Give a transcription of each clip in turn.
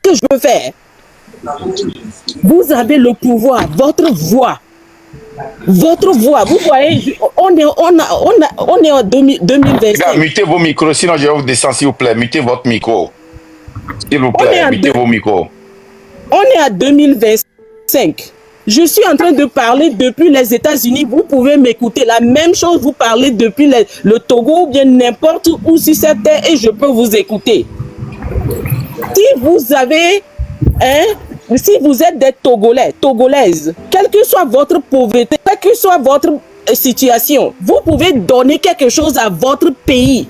que je peux faire? Vous avez le pouvoir, votre voix. Votre voix, vous voyez, on est en 2025. Gars, mutez vos micros, sinon je vais vous descendre, s'il vous plaît. Mutez votre micro. S'il vous plaît, mutez vos micros. On est à 2025. Je suis en train de parler depuis les États-Unis. Vous pouvez m'écouter. La même chose, vous parlez depuis le Togo ou bien n'importe où sur cette terre et je peux vous écouter. Si vous avez, si vous êtes des Togolais, Togolaises, quelle que soit votre pauvreté, quelle que soit votre situation, vous pouvez donner quelque chose à votre pays.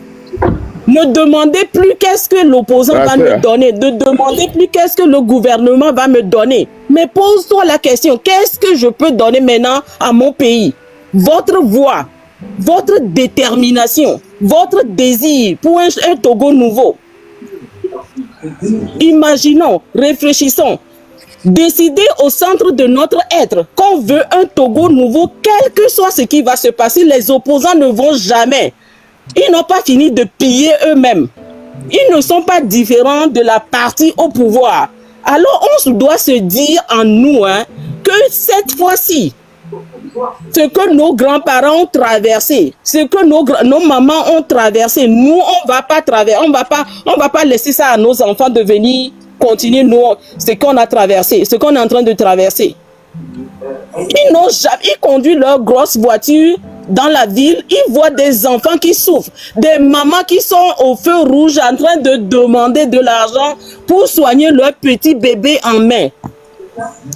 Ne demandez plus qu'est-ce que l'opposant va me donner. Ne demandez plus qu'est-ce que le gouvernement va me donner. Mais pose-toi la question, qu'est-ce que je peux donner maintenant à mon pays? Votre voix, votre détermination, votre désir pour un Togo nouveau. Imaginons, réfléchissons. Décidez au centre de notre être qu'on veut un Togo nouveau, quel que soit ce qui va se passer, les opposants ne vont jamais. Ils n'ont pas fini de piller eux-mêmes. Ils ne sont pas différents de la partie au pouvoir. Alors on doit se dire en nous que cette fois-ci, ce que nos grands-parents ont traversé, ce que nos mamans ont traversé, nous on va pas traverser, on va pas laisser ça à nos enfants de venir continuer ce qu'on a traversé, ce qu'on est en train de traverser. Ils conduisent leur grosse voiture dans la ville, ils voient des enfants qui souffrent, des mamans qui sont au feu rouge en train de demander de l'argent pour soigner leur petit bébé en main.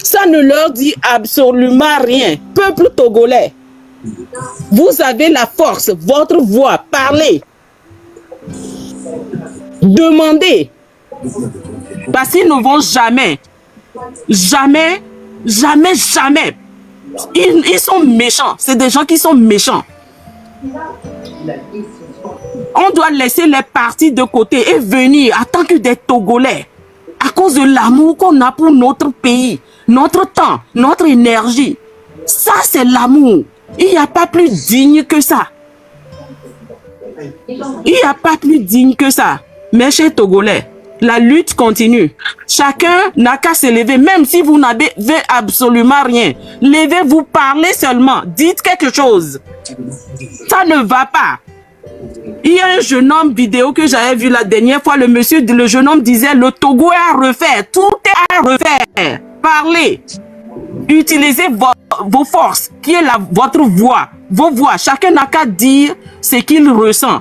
Ça ne leur dit absolument rien. Peuple togolais, vous avez la force, votre voix, parlez. Demandez. Parce qu'ils ne vont jamais. Jamais. Ils sont méchants. C'est des gens qui sont méchants. On doit laisser les partis de côté et venir en tant que des Togolais. À cause de l'amour qu'on a pour notre pays, notre temps, notre énergie. Ça, c'est l'amour. Il n'y a pas plus digne que ça. Il n'y a pas plus digne que ça. Mes chers Togolais, la lutte continue. Chacun n'a qu'à se lever, même si vous n'avez absolument rien. Levez-vous, parlez seulement. Dites quelque chose. Ça ne va pas. Il y a un jeune homme vidéo que j'avais vu la dernière fois. Le jeune homme disait, le Togo est à refaire. Tout est à refaire. Parlez. Utilisez vos forces, qui est votre voix. Vos voix. Chacun n'a qu'à dire ce qu'il ressent.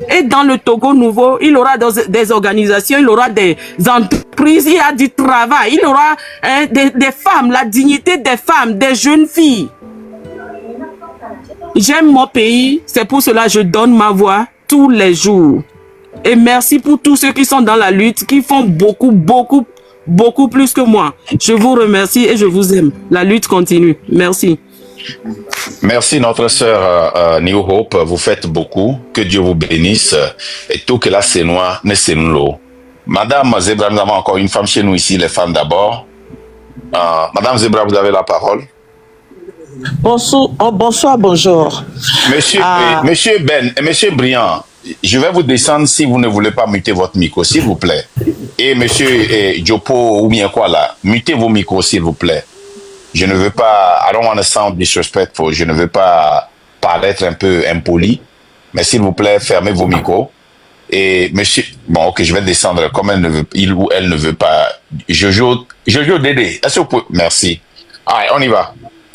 Et dans le Togo nouveau, il aura des organisations, il aura des entreprises, il y a du travail, il aura des femmes, la dignité des femmes, des jeunes filles. J'aime mon pays, c'est pour cela que je donne ma voix tous les jours. Et merci pour tous ceux qui sont dans la lutte, qui font beaucoup plus que moi. Je vous remercie et je vous aime. La lutte continue. Merci. Merci notre sœur New Hope, vous faites beaucoup, que Dieu vous bénisse et tout que la Sénois ne s'énoue. Madame Zebra, nous avons encore une femme chez nous ici, les femmes d'abord. Madame Zebra, vous avez la parole. Bonsoir, bonjour. Monsieur Ben et Monsieur Briand, je vais vous descendre si vous ne voulez pas muter votre micro, s'il vous plaît. Et Monsieur Diopo ou bien quoi là, mutez vos micros, s'il vous plaît. Je ne veux pas, I don't want to sound disrespectful, je ne veux pas paraître un peu impoli, mais s'il vous plaît, fermez vos micros. Et monsieur, bon, ok, je vais descendre, comme il ou elle ne veut pas. Jojo Dédé, est-ce que vous pouvez, merci. Allez, on y va.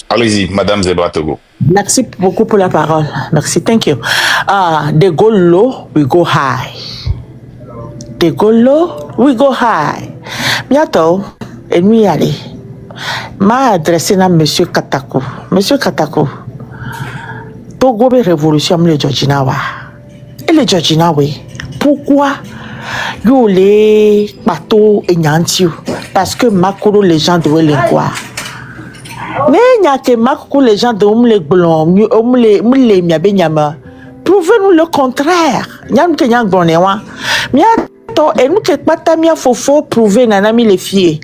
Allez-y, Madame Zebra Togo. Merci beaucoup pour la parole. Merci, thank you. They go low, we go high. They go low, we go high. Bientôt, et nous aller. M'a adressé à Monsieur Katako. Monsieur Katako, Togo est révolution le Georginawa. Et le Georginawa, pourquoi yo les bateaux et nyantiu? Parce que Makoro les gens doivent les voir. Mais il y a que Makoro les gens doivent les blonds, les miabenyama. Prouvez-nous le contraire. Nyam que nyang bonewa. Et nous que Patamia Fofo prouver nanami les filles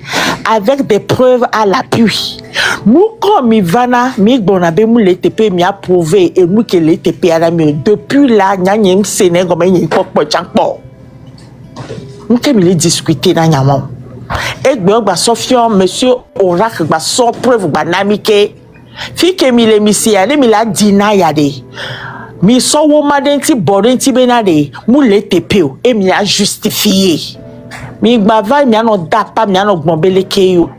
avec des preuves à l'appui. Nous comme Ivana Migbonabe mou les TP mi a prouvé et nous que les TP anami depuis là nyanyem Sénégal comme une pop chankpo. Nous que mi les discuter na nyamon. Et bien, Sofian, monsieur Oracle, sans preuve, Namike. Fike mi le misi ya, mi la dina ya de. Mi so woman denti borenti benade, mu le tepeo, et mi a justifié. Mi bava, mi a no dapa, mi a no gbombele keyo.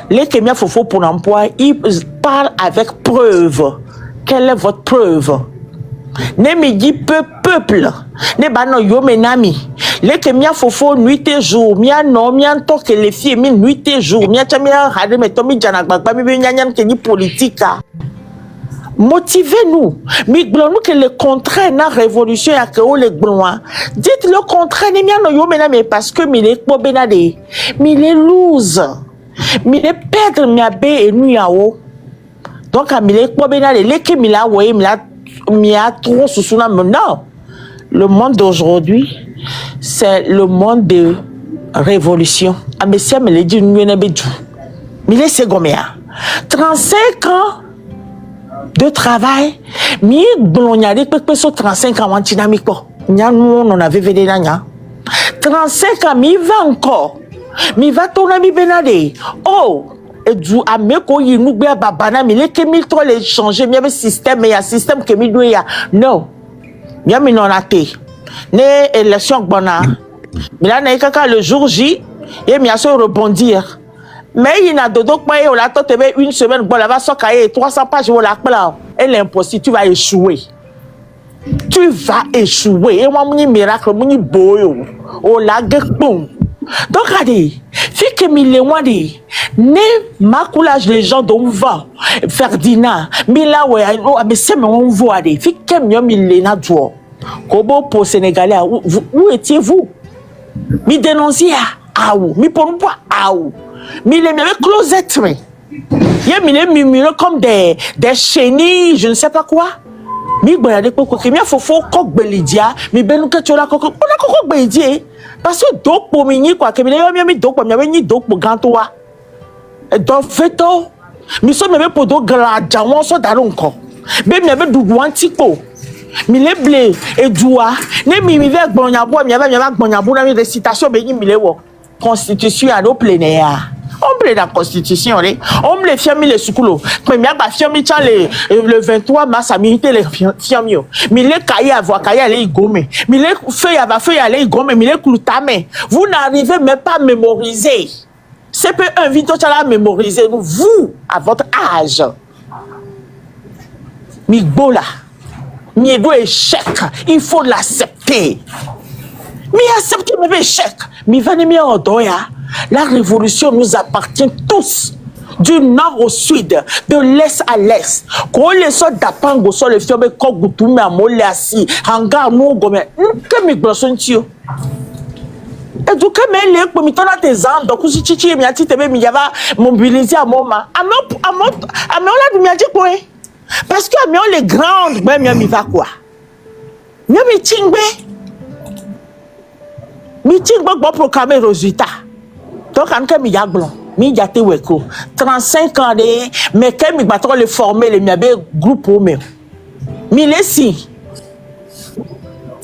Les Kémiens Fofo pour l'emploi, ils parlent avec preuve. Quelle est votre preuve? Ne me dit peuple. Ne bano yo menami. Les Kémiens Fofo nuit et jour. Mia non, mia to que les filles mi nuit et jour. Mia chamia hade me tomi janakba mi benyanyan ke ni politique. Motivez-nous. Mi glonu que le contraire na révolution ya que o le glon. Dites le contraire ne mia no yo menami parce que mi le po benade. Mi le lose. Mi le perdre mi abe et nu yao. Donc à mi le po benade le ke mi la woye mi a trop sous-souna. Non. Le monde d'aujourd'hui, c'est le monde de révolution. Ah mais si me le dit nous ne bedou. Mi le segomea. 35 ans de travail. Mi glonyade pe so 35 ans antinamique po. Nya nous on avait védé là nya. 35 ans mi va encore. Mi va tourner mi benade. Oh, et du ameko yi nou be babana mi le ke mi trop les changer mi système mais il y a système que mi doit ya. Non. Mi mi non até. Ne élection bona. Mi la na kaka le jour J et mi a se rebondir. Mais il n'a dodo pas eu la tête une semaine bon la va so cahier 300 pages au la plan. Elle est impossible, tu vas échouer. Tu vas échouer. Et moi mon miracle mon boyo. O la boum. Donc, regardez, fait que mille mois de ne maculage les gens dont on va Ferdinand, mais là ouais, mais c'est mais on voit des fait que mille na dwo. Kobo pour Sénégalais, où étiez-vous? Mi dénonciez à où? Mi pour nous à où? Mi les mêmes closettes, mais y'a mi murmure comme des chenilles, je ne sais pas quoi. Mi bonade quoi que mi a faut coq belidia, mi benu que tu la coq, on a coq belidia. Parce que donc pour mini quoi que mi donc pour mi donc pour grand toi. Donc fait mi so me pour do glada on so daron ko. Be mi be dudu antiko. Mi le blé et doua. Ne mi ve gbonyabo mi gbonyabo na mi récitation be mi le wo. Constitution à l'eau plénière. On plaît la constitution, on me les fiamis les soucoulos. Mais bien, fiami le 23 mars à militer les fiamis. Mais les cahiers à voir cahiers aller gommer. Mais les feuilles à feuilles aller gommer. Mais les cloutamés. Vous n'arrivez même pas à mémoriser. C'est peu invite à mémoriser. Vous, à votre âge. Migbola. Miedo échec. Il faut l'accepter. Mais accepter mes échecs. Mais venez en doya. La révolution nous appartient tous, du nord au sud, de l'est à l'est. Quand les soldats d'Apango sont les filles, quand vous tournez à Moléassi, hangar nous gomme, que mes glaçons tio. Et donc mais les comitons à tes ans, donc si tu es miati te mi yava mobiliser à moment. Amion la du miati quoi? Parce que amion les grandes, ben mi va quoi? Mi tingbe. Meeting bon proclamer résultat. Donc, quand mi yaglon, mi yate weko, 35 ans de, mais quand mi battre le former, le miabe groupe au même. Mi laissi,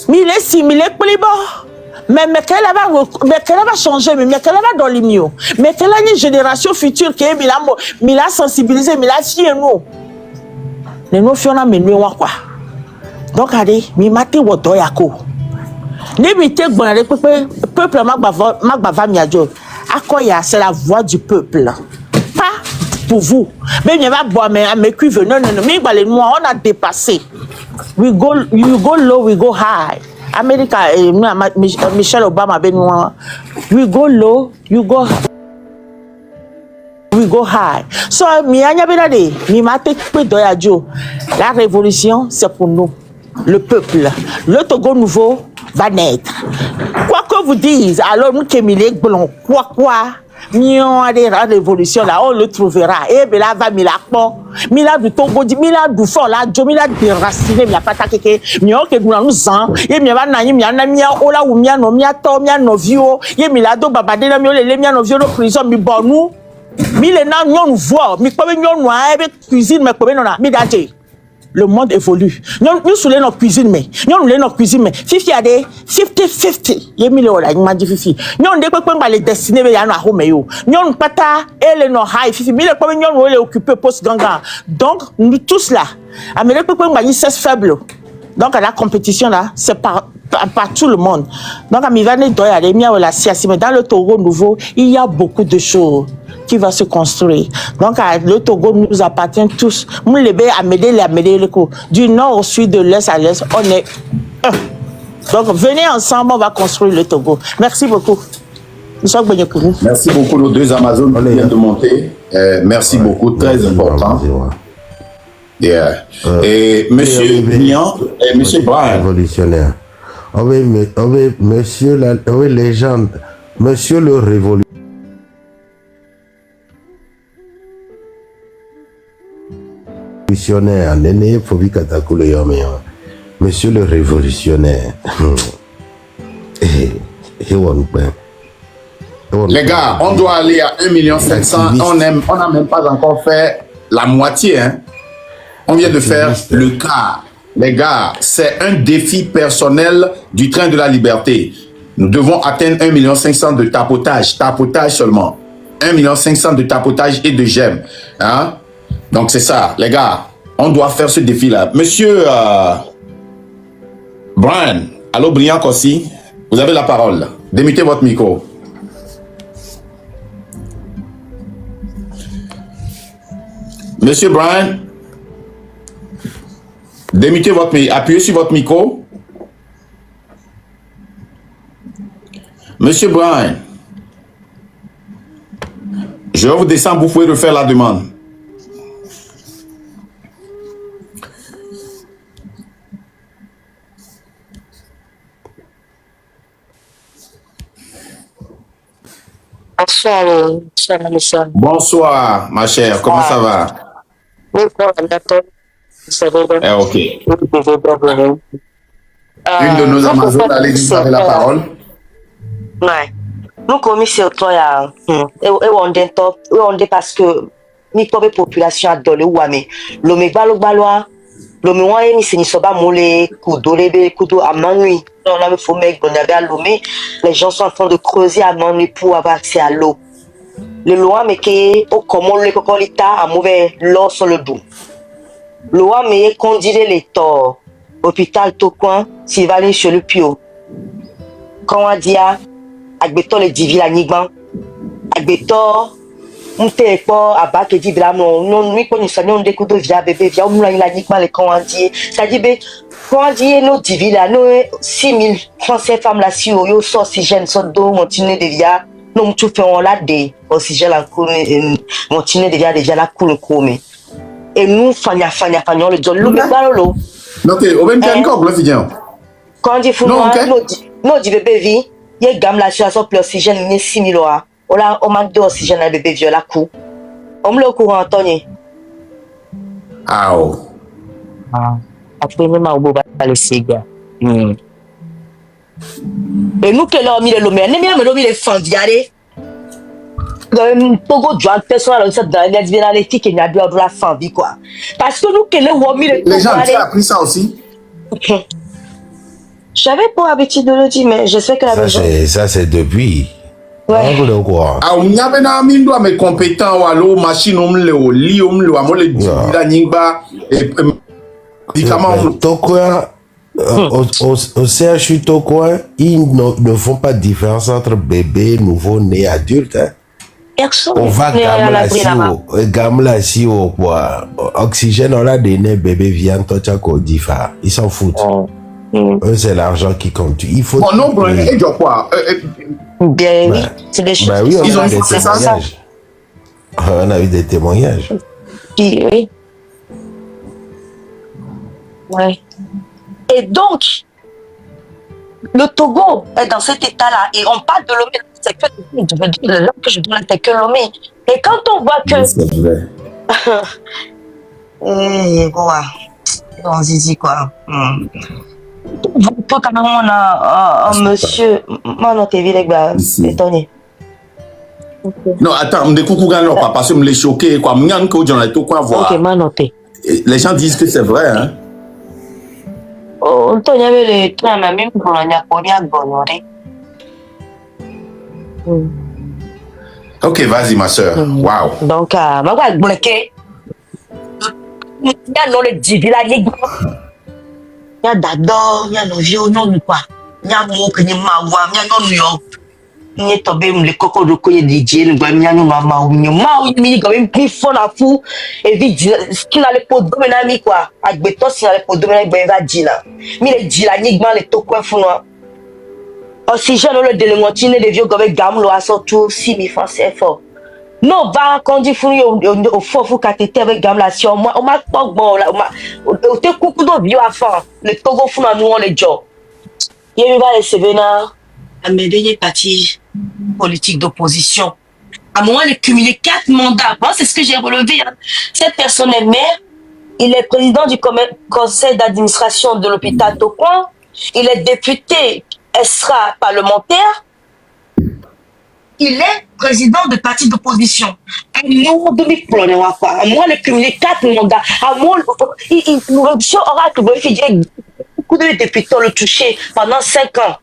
mi le plibo. Mais qu'elle va changer, mais qu'elle va dans les mieux. Mais qu'elle a une génération future qui est mi la sensibiliser, mi la fier nous. Les nous fiona mais nous quoi. Donc, allez, mi mate woto yako. N'évitez que peuple Magbava Miadjo. Akoya, c'est la voix du peuple. Pas pour vous. Mais il n'y a pas boire, mais cuivre. Non, mais on a dépassé. You go low, we go high. America, Michelle Obama, we go low, we go high. So, la révolution, c'est pour nous, le peuple. Le Togo nouveau va naître. Quoi que vous dites, alors nous qui milé blond, quoi, mion a des révolutions là, on le trouvera. Et bien là va mila du Togo, mila du fort là, mila déraciné, mila pas taqué, mion que nous en, et mia va naïm, mia ola ou mia no mia to mia no vio, et mila do babade la mio le mia no vio no prison mi bonou, mi le na nyon voix, mi comme nyon noir, cuisine me comme non mi daje. le monde évolue. Nous sommes dans cuisine, mais nous sommes dans cuisine, mais Fifi a des 50-50. Il y a mis là, il m'a dit Fifi. Nous sommes des gens les destinés, mais il y a un home, nous sommes pas ta, elle est non high, Fifi, mais les gens nous les occuper post ganga. Donc nous tous là, mais les gens qui sont faibles. Donc à la compétition là, c'est par tout le monde. Donc à Mivane Doya, les miens la siasi, mais dans le Togo nouveau, il y a beaucoup de choses qui va se construire. Donc le Togo nous appartient tous. Nous les bébés à m'aider les coups. Du nord au sud, de l'est à l'est, on est un. Donc venez ensemble, on va construire le Togo. Merci beaucoup. Nous sommes bénis pour vous. Merci beaucoup nos deux Amazones qui viennent de monter. Merci beaucoup, très important. Yeah. Et monsieur Nian et monsieur Brian. Révolutionnaire. Monsieur la légende, monsieur le révolutionnaire, monsieur le révolutionnaire. Les gars, on doit aller à 1,5 million. On n'a même pas encore fait la moitié. Hein. On vient de faire le quart. Les gars, c'est un défi personnel du train de la liberté. Nous devons atteindre 1,5 million de tapotage. Tapotage seulement. 1,5 million de tapotage et de j'aime. Hein? Donc c'est ça, les gars. On doit faire ce défi-là. Monsieur Brian, allô Brian Kossi, vous avez la parole. Démutez votre micro. Monsieur Brian, démutez votre micro, appuyez sur votre micro. Monsieur Brian, je vais vous descendre, vous pouvez refaire la demande. Bonsoir, Bonsoir, ma chère, comment ça va? ok. Une de nos Amazones, allez-y, vous avez la parole. Ouais. Nous commis sur toi, et on dit parce que ni comme population adore le ouame. L'homme baloa, l'homme ouame ni c'est soba moule kudo lebe kudo à manui. On a faut mec on avait à l'homme. Les gens sont en train de creuser à manui pour avoir accès à l'eau. Le loi mais que au comment le cocolita a mauvais l'eau sur le dos. Loi mais conduire les torts. Hôpital Tocoin, s'il va aller chez le Pio. Quand on dit agbeto le divi la nigban, agbeto monte pas à bas que dit bla non nous connaissons nous des coups de via bébé via on la nigban les quand on dit ça dit bé quand on dit nos divi là nous 6000 français femmes là si yo so oxygène so do continuer de via nous tout fait on là des oxygène en coule continuer de via la coule comme et nous fanya le jol le balolo. Donc au même temps encore le fidien. Quand on dit fou nous dit bébé vie il y a gamme la situation plus oxygène ni 6000 là on manque d'oxygène à bébé vieux la cou on me le courant Anthony ah oh après même au boba le cigare et nous que là mis le lomé ne bien me le fandiare Togo doit personne ça dans les bien les qui n'a bien la famille quoi parce que nous que le mis le les gens ont appris ça aussi. J'avais pas l'habitude de le dire, mais je sais que la maison... Ça, c'est depuis. Ouais. Ah, on y a maintenant mis doigt mes compétents ou alors machine on le lit on le amol le la ningba et médicaments. Tokoa au CHU Tokoa, ils ne font pas de différence entre bébé, nouveau-né, adulte. Hein. Personne. On va gamla si au quoi. Oxygène, on a donné bébé vient toi difa. Ils s'en foutent. Eux, c'est l'argent qui compte. Il faut. Bon, non, et de quoi? Bien, oui. C'est des choses. Oui, ils on ont a des témoignages. On a eu des témoignages. Oui. Ouais. Et donc, le Togo est dans cet état-là. Et on parle de l'homme. C'est que je dois l'attaquer que l'homme. Et quand on voit que. C'est vrai. On se dit quoi? Toi, quand même, on a un monsieur. Moi, non, t'es vite, étonné. Non, attends, me découvre quand même parce que me les choqué quoi. M'y a un coup j'en ai tout quoi voir. Ok, moi noté. Les gens disent que c'est vrai, hein. Oh, on y avait les trains, mais même pour on y a bonhoré. Ok, vas-y, ma soeur. Wow. Donc, ma voix est bloquée. Il y a non le divi là, il y a d'adore, il y a nos vieux, non, quoi. Il y a mon que ni ma voix, il y a non, il y a tombé le coco de coyer DJ, le gars, il y a non, ma ou, il y a quand même plus fort à fou. Et vite, ce qu'il a les pots de ménami, quoi. Avec béton, s'il a les pots de ménami, il va dire là. Mais les dit là, il y a les tokens fou, non. Si j'ai le délémontine de vieux gars, gamme, le assaut, tout, 6 000 francs, c'est fort. Non, va quand il faut au fond, faut qu'attester avec gamme là, si on m'a pas bon là, on te coupe de vieux à fond. Le Togo fou, nous, on les job. Il y a eu les sévénats, à mes derniers partis politiques d'opposition. À moi, il a cumulé 4 mandats. Moi, c'est ce que j'ai relevé. Hein. Cette personne est maire, il est président du conseil d'administration de l'hôpital Toquan, il est député extra parlementaire, il est président de parti d'opposition. À moi, il a cumulé 4 mandats. À moi, l'option aura que beaucoup de députés le touché pendant 5 ans.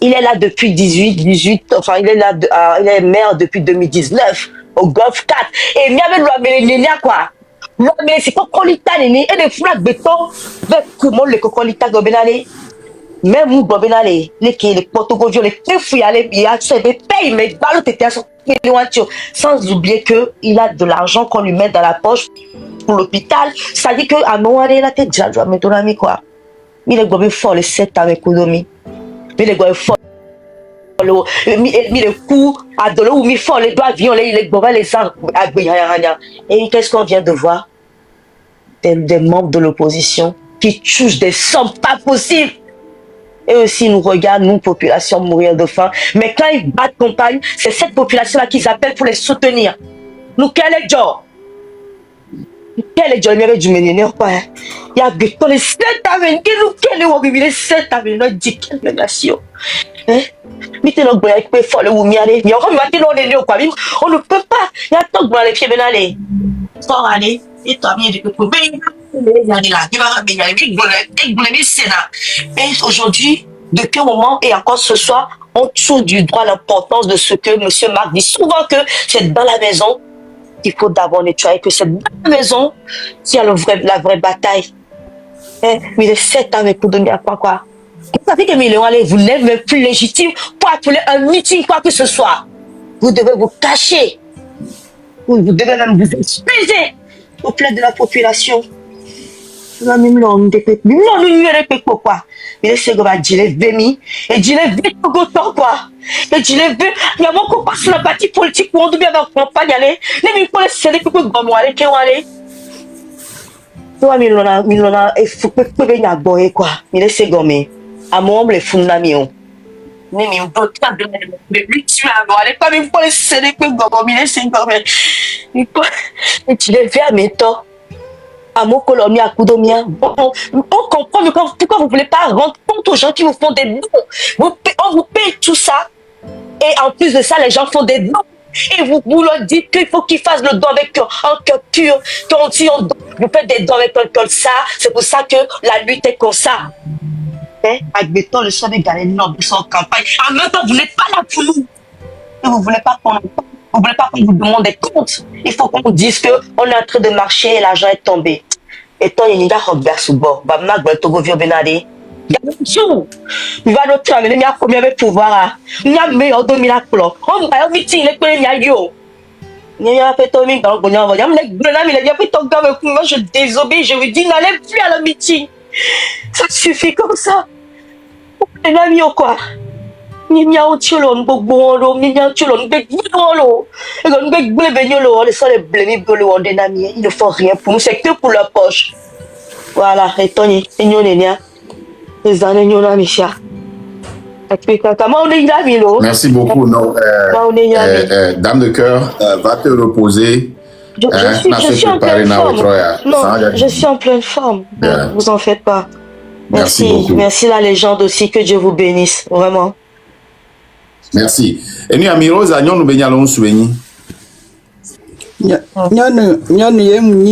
Il est là depuis 18, enfin, il est là, il est maire depuis 2019, au Golf 4. Et il y avait le quoi. Mais c'est cocolita, et des foulards de béton, comment le cocolita gobenale. Même vous, gobenale, les portugais, les fouilles, il y a des payes, mais balles étaient sans oublier qu'il a de l'argent qu'on lui met dans la poche pour l'hôpital. Ça dit qu'à Noiré, la tête, j'ai mis ton ami, quoi. Il est gobé fort, les 7 avec économie. Il est gobé fort. Le coup à de l'eau, il faut les doigts, il est gobé les arbres. Et qu'est-ce qu'on vient de voir? Des membres de l'opposition qui touchent des sommes pas possibles. Et aussi, nous regardent, nous, population, mourir de faim. Mais quand ils battent campagne, c'est cette population-là qu'ils appellent pour les soutenir. Nous, quel est le job? Quel est le job? Il y avait du meneur, quoi. Il y a des les 7 avenue, quel est les 7 avenue, nous dit quelle négation. Hein? Mais tu n'as pas de faire le oumiané. Mais on ne peut pas. Il y a tant de les pieds benalés. Sans aller. Et toi, bien, tu peux et aujourd'hui, depuis un moment et encore ce soir, on touche du droit l'importance de ce que M. Marc dit souvent que c'est dans la maison qu'il faut d'abord nettoyer, que c'est dans la maison qu'il y a la vraie bataille. Mais les 7 ans, mais pour donner à quoi. Vous savez que vous n'êtes même plus légitime pour appeler un meeting, quoi que ce soit. Vous devez vous cacher. Vous devez même vous excuser auprès de la population. Non, nous ne répétons pas quoi. Il est ce que va dire les vémis. Et dire les vémis quoi. Et dire les vémis. Il y a beaucoup de sur la partie politique où on doit bien avoir campagne. Les vémis pour les séries pour que vous allez. Toi, il faut que vous ayez boire quoi. Il est ce que à mon les fondaments. Mais on doit pas de tu vas avoir les pas même pour les séries pour vous allez. C'est comme et tu les fais à mes temps. À mon colonie, à Koudomia. On comprend pourquoi vous ne voulez pas rendre compte aux gens qui vous font des dons. On vous paye tout ça. Et en plus de ça, les gens font des dons. Et vous leur dites qu'il faut qu'ils fassent le don avec un cœur pur. Quand on dit vous faites des dons avec un cœur ça, c'est pour ça que la lutte est comme ça. Admettons, le chef de Galère Nord de son campagne. En même temps, vous n'êtes pas là pour nous. Et vous ne voulez pas qu'on vous demande des comptes. Il faut qu'on vous dise qu'on est en train de marcher et l'argent est tombé. Et toi, il y a Robert Soubo. Il va notre amener, il y a combien de pouvoir. Il y a meilleur de miracle. On va au meeting, il y a yo. Il y a fait ton meeting, il y a fait ton gars, moi je désobéis, je lui dis n'allez plus à la meeting. Ça suffit comme ça. Il y a mis quoi? Il y a un tcholo, un bon, il y a un tcholo, un bec, il ne faut rien pour nous, c'est que pour la poche. Voilà, et Tony, les années, Micha. Merci beaucoup. Non, dame de cœur, va te reposer. Je suis en pleine forme. Non, je suis en pleine forme. Ne vous en faites pas. Merci. Merci la légende aussi. Que Dieu vous bénisse. Vraiment. Merci. Et nous, Amiros, nous bénissons souvenir.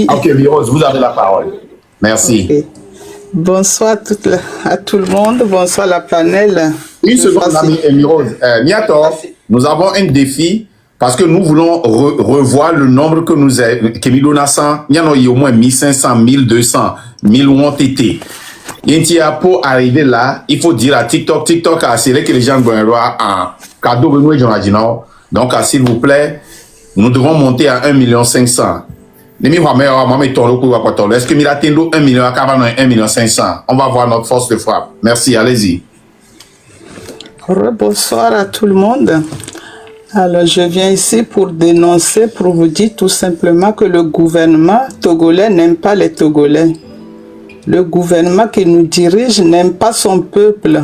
Ok, Virose, vous avez la parole. Merci. Okay. Bonsoir à tout le monde, bonsoir à la panel. Une seconde, Virose. Niator, nous avons un défi parce que nous voulons revoir le nombre que nous avons. Il y en a eu au moins 1500, 1200, 1000 ont été. Pour arriver là, il faut dire à TikTok a assuré que les gens vont avoir un cadeau de nous. Donc, s'il vous plaît, nous devons monter à 1,5 million. Est-ce que Milatendo 1 million à 1,5 million? On va voir notre force de frappe. Merci, allez-y. Bonsoir à tout le monde. Alors, je viens ici pour dénoncer, pour vous dire tout simplement que le gouvernement togolais n'aime pas les Togolais. Le gouvernement qui nous dirige n'aime pas son peuple.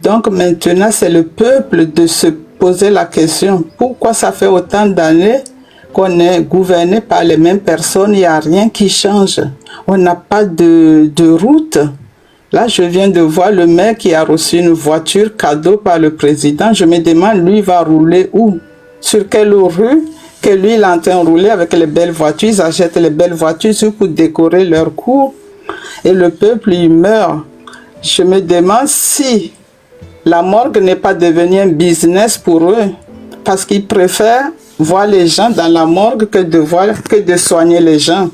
Donc maintenant, c'est le peuple de se poser la question. Pourquoi ça fait autant d'années qu'on est gouverné par les mêmes personnes, il n'y a rien qui change. On n'a pas de route. Là, je viens de voir le maire qui a reçu une voiture cadeau par le président. Je me demande, lui, il va rouler où? Sur quelle rue que lui, il est en train de rouler avec les belles voitures. Ils achètent les belles voitures pour décorer leur cours. Et le peuple, il meurt. Je me demande si la morgue n'est pas devenue un business pour eux. Parce qu'ils préfèrent voir les gens dans la morgue que de soigner les gens.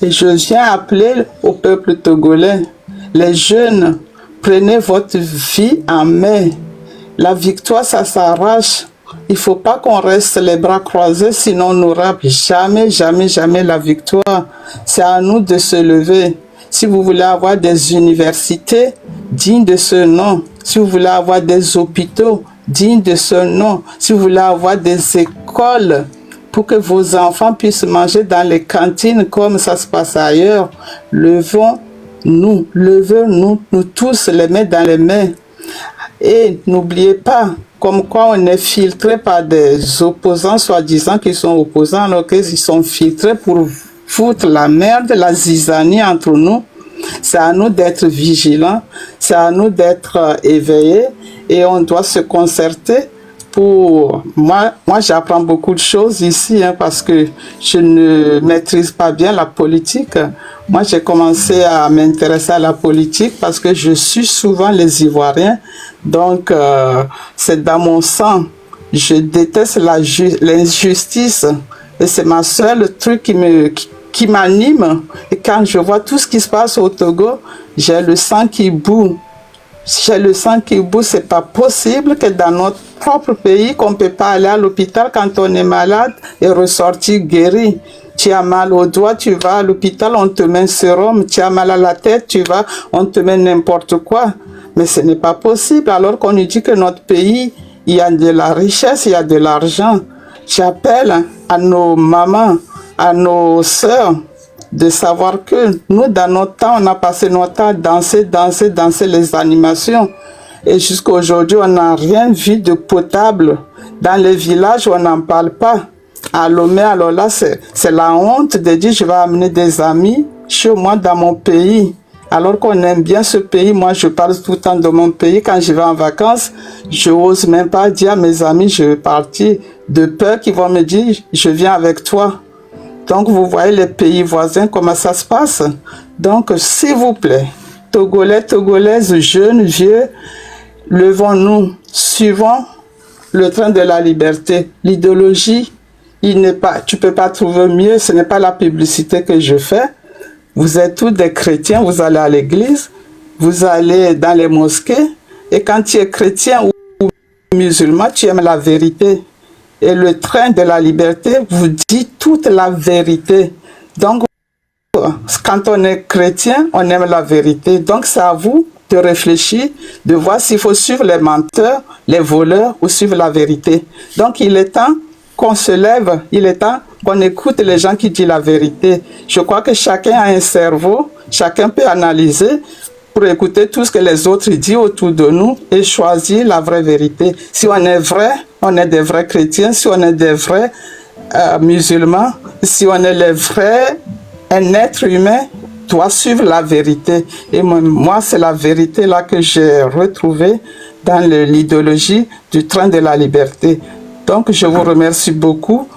Et je viens appeler au peuple togolais. Les jeunes, prenez votre vie en main. La victoire, ça s'arrache. Il ne faut pas qu'on reste les bras croisés, sinon on n'aura jamais, jamais, jamais la victoire. C'est à nous de se lever. Si vous voulez avoir des universités dignes de ce nom, si vous voulez avoir des hôpitaux dignes de ce nom, si vous voulez avoir des écoles pour que vos enfants puissent manger dans les cantines comme ça se passe ailleurs, levons-nous, nous tous les mains dans les mains. Et n'oubliez pas, comme quoi on est filtré par des opposants soi-disant qui sont opposants alors qu'ils sont filtrés pour foutre la merde, la zizanie entre nous. C'est à nous d'être vigilants, c'est à nous d'être éveillés et on doit se concerter pour... Moi j'apprends beaucoup de choses ici parce que je ne maîtrise pas bien la politique. Moi, j'ai commencé à m'intéresser à la politique parce que je suis souvent les Ivoiriens. Donc, c'est dans mon sang. Je déteste l'injustice et c'est ma seule truc qui m'anime. Et quand je vois tout ce qui se passe au Togo, j'ai le sang qui bout. J'ai le sang qui bout. C'est pas possible que dans notre propre pays, qu'on ne peut pas aller à l'hôpital quand on est malade et ressortir guéri. Tu as mal au doigt, tu vas à l'hôpital, on te met un sérum. Tu as mal à la tête, tu vas, on te met n'importe quoi. Mais ce n'est pas possible alors qu'on nous dit que notre pays, il y a de la richesse, il y a de l'argent. J'appelle à nos mamans, à nos sœurs, de savoir que nous, dans notre temps, on a passé notre temps à danser les animations. Et jusqu'à aujourd'hui, on n'a rien vu de potable. Dans les villages, on n'en parle pas. À Lomé, alors là, c'est la honte de dire je vais amener des amis chez moi dans mon pays. Alors qu'on aime bien ce pays, moi je parle tout le temps de mon pays. Quand je vais en vacances, je n'ose même pas dire à mes amis je vais partir de peur qu'ils vont me dire je viens avec toi. Donc vous voyez les pays voisins, comment ça se passe. Donc s'il vous plaît, Togolais, Togolaises, jeunes, vieux, levons-nous, suivons le train de la liberté. L'idéologie, tu peux pas trouver mieux, ce n'est pas la publicité que je fais. Vous êtes tous des chrétiens, vous allez à l'église, vous allez dans les mosquées, et quand tu es chrétien ou musulman, tu aimes la vérité. Et le train de la liberté vous dit toute la vérité. Donc, quand on est chrétien, on aime la vérité. Donc, c'est à vous de réfléchir, de voir s'il faut suivre les menteurs, les voleurs ou suivre la vérité. Donc, il est temps qu'on se lève, il est temps qu'on écoute les gens qui disent la vérité. Je crois que chacun a un cerveau, chacun peut analyser pour écouter tout ce que les autres disent autour de nous et choisir la vraie vérité. Si on est vrai, on est des vrais chrétiens. Si on est des vrais musulmans, si on est les vrais, un être humain doit suivre la vérité. Et moi c'est la vérité là que j'ai retrouvée dans l'idéologie du train de la liberté. Donc je vous remercie beaucoup.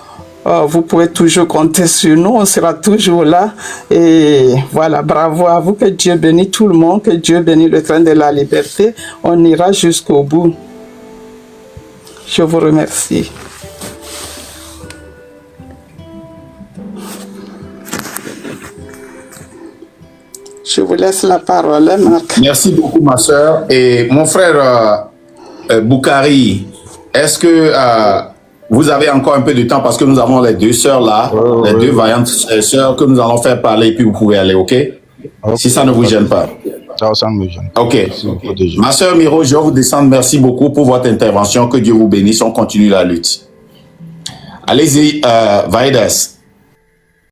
vous pouvez toujours compter sur nous, on sera toujours là. Et voilà, bravo à vous, que Dieu bénisse tout le monde, que Dieu bénisse le train de la liberté. On ira jusqu'au bout. Je vous remercie. Je vous laisse la parole, hein, Marc. Merci beaucoup, ma soeur. Et mon frère Boukari, est-ce que vous avez encore un peu de temps parce que nous avons les deux sœurs là, les deux vaillantes sœurs que nous allons faire parler et puis vous pouvez aller, ok? Si ça ne vous gêne pas. Ça ne me gêne. Ok. Ma sœur Miro, je vais vous descendre. Merci beaucoup pour votre intervention. Que Dieu vous bénisse. On continue la lutte. Allez-y, Vaïdas.